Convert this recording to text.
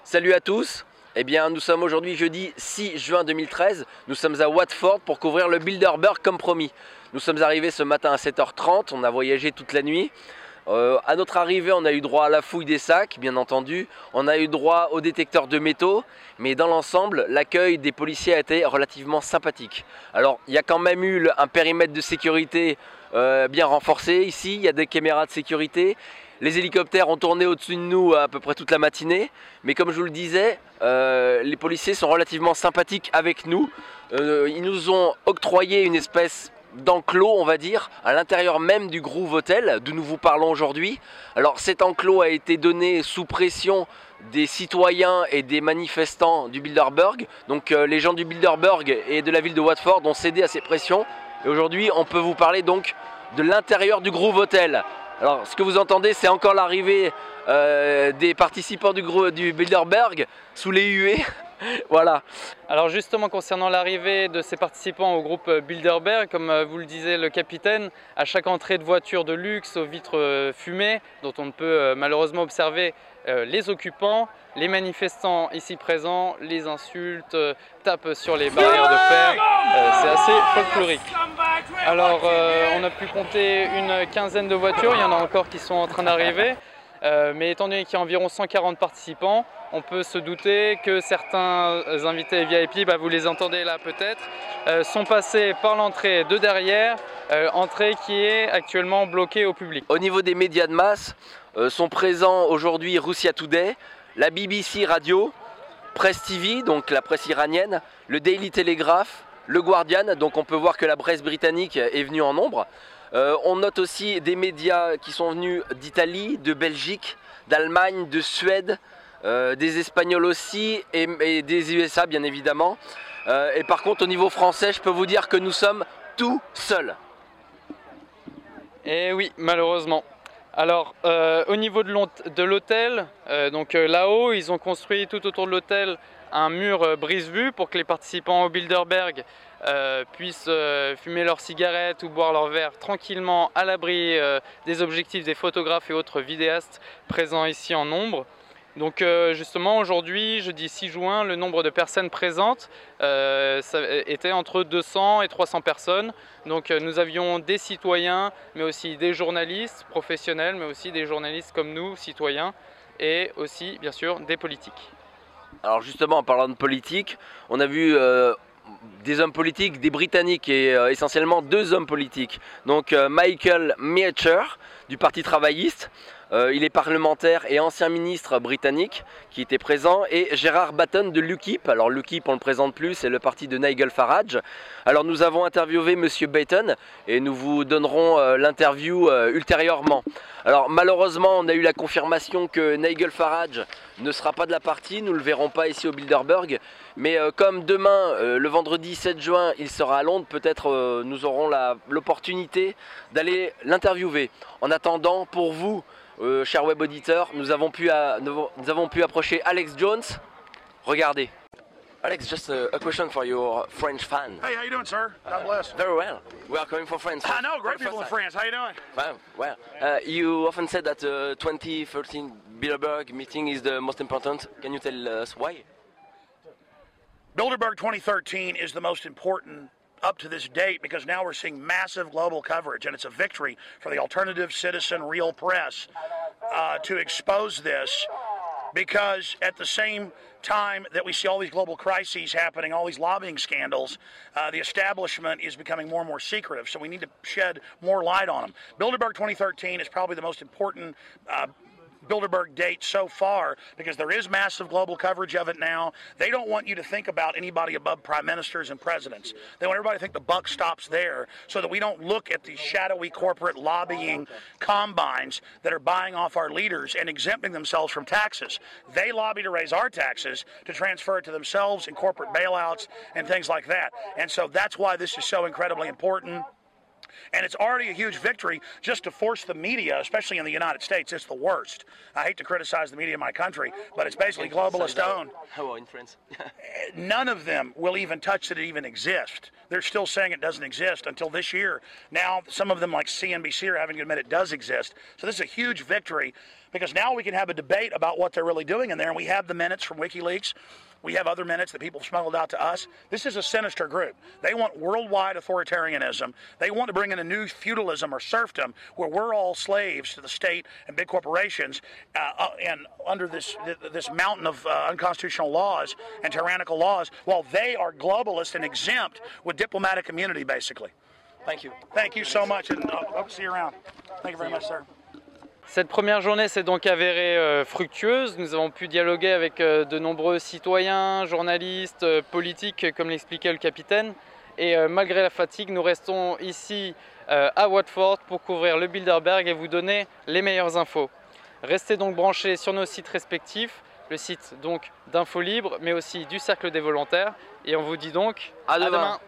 Salut à tous. Eh bien, nous sommes aujourd'hui jeudi 6 juin 2013. Nous sommes à Watford pour couvrir le Bilderberg comme promis. Nous sommes arrivés ce matin à 7h30. On a voyagé toute la nuit. À notre arrivée, on a eu droit à la fouille des sacs, bien entendu. On a eu droit au détecteur de métaux. Mais dans l'ensemble, l'accueil des policiers a été relativement sympathique. Alors, il y a quand même eu un périmètre de sécurité bien renforcé ici. Il y a des caméras de sécurité. Les hélicoptères ont tourné au-dessus de nous à peu près toute la matinée. Mais comme je vous le disais, les policiers sont relativement sympathiques avec nous. Ils nous ont octroyé une espèce d'enclos, on va dire, à l'intérieur même du Groove Hotel, d'où nous vous parlons aujourd'hui. Alors cet enclos a été donné sous pression des citoyens et des manifestants du Bilderberg. Donc les gens du Bilderberg et de la ville de Watford ont cédé à ces pressions. Et aujourd'hui, on peut vous parler donc de l'intérieur du Groove Hotel. Alors ce que vous entendez, c'est encore l'arrivée des participants du Bilderberg sous les huées. Voilà. Alors justement, concernant l'arrivée de ces participants au groupe Bilderberg, comme vous le disait le capitaine, à chaque entrée de voiture de luxe aux vitres fumées, dont on ne peut malheureusement observer les occupants, les manifestants ici présents, les insultes, tapent sur les barrières de fer, c'est assez folklorique. Alors on a pu compter une quinzaine de voitures, il y en a encore qui sont en train d'arriver. Mais étant donné qu'il y a environ 140 participants, on peut se douter que certains invités VIP, vous les entendez là peut-être, sont passés par l'entrée de derrière, entrée qui est actuellement bloquée au public. Au niveau des médias de masse, sont présents aujourd'hui Russia Today, la BBC Radio, Press TV, donc la presse iranienne, le Daily Telegraph, le Guardian, donc on peut voir que la presse britannique est venue en nombre. On note aussi des médias qui sont venus d'Italie, de Belgique, d'Allemagne, de Suède, des Espagnols aussi et des USA bien évidemment. Et par contre au niveau français, je peux vous dire que nous sommes tout seuls. Et oui, malheureusement. Alors au niveau de l'hôtel, donc là-haut, ils ont construit tout autour de l'hôtel un mur brise-vue pour que les participants au Bilderberg puissent fumer leurs cigarettes ou boire leur verre tranquillement à l'abri des objectifs des photographes et autres vidéastes présents ici en nombre. Donc justement aujourd'hui, jeudi 6 juin, le nombre de personnes présentes ça était entre 200 et 300 personnes. Donc nous avions des citoyens, mais aussi des journalistes professionnels, mais aussi des journalistes comme nous, citoyens, et aussi bien sûr des politiques. Alors justement en parlant de politique, on a vu des hommes politiques, des Britanniques et essentiellement deux hommes politiques. Donc Michael Meacher du Parti travailliste, il est parlementaire et ancien ministre britannique qui était présent, et Gerard Batten de l'UKIP. Alors l'UKIP on ne le présente plus, c'est le parti de Nigel Farage. Alors nous avons interviewé Monsieur Batten et nous vous donnerons l'interview ultérieurement. Alors malheureusement on a eu la confirmation que Nigel Farage ne sera pas de la partie, nous ne le verrons pas ici au Bilderberg. Mais comme demain, le vendredi 7 juin, il sera à Londres, peut-être nous aurons l'opportunité d'aller l'interviewer. En attendant, pour vous, chers web auditeurs, nous avons pu approcher Alex Jones. Regardez. Alex, just a question for your French fan. Hey, how you doing, sir? God bless. Very well. We are coming from France. I know, great people in France. How you doing? Well, you often said that 2013 Bilderberg meeting is the most important. Can you tell us why? Bilderberg 2013 is the most important up to this date because now we're seeing massive global coverage, and it's a victory for the alternative citizen real press to expose this, because at the same time that we see all these global crises happening, all these lobbying scandals, the establishment is becoming more and more secretive, so we need to shed more light on them. Bilderberg 2013 is probably the most important Bilderberg date so far because there is massive global coverage of it now. They don't want you to think about anybody above prime ministers and presidents. They want everybody to think the buck stops there so that we don't look at these shadowy corporate lobbying combines that are buying off our leaders and exempting themselves from taxes. They lobby to raise our taxes to transfer it to themselves in corporate bailouts and things like that. And so that's why this is so incredibly important. And it's already a huge victory just to force the media, especially in the United States. It's the worst. I hate to criticize the media in my country, but it's basically globalist owned. How in France? None of them will even touch that it even exists. They're still saying it doesn't exist until this year. Now, some of them like CNBC are having to admit it does exist. So this is a huge victory. because now we can have a debate about what they're really doing in there, and we have the minutes from WikiLeaks. We have other minutes that people smuggled out to us. This is a sinister group. They want worldwide authoritarianism. They want to bring in a new feudalism or serfdom where we're all slaves to the state and big corporations and under this mountain of unconstitutional laws and tyrannical laws, while they are globalist and exempt with diplomatic immunity, basically. Thank you. Thank you so much, and hope to see you around. Thank you very much, sir. Cette première journée s'est donc avérée fructueuse. Nous avons pu dialoguer avec de nombreux citoyens, journalistes, politiques, comme l'expliquait le capitaine. Et malgré la fatigue, nous restons ici à Watford pour couvrir le Bilderberg et vous donner les meilleures infos. Restez donc branchés sur nos sites respectifs, le site donc d'Info Libre, mais aussi du Cercle des Volontaires. Et on vous dit donc à demain.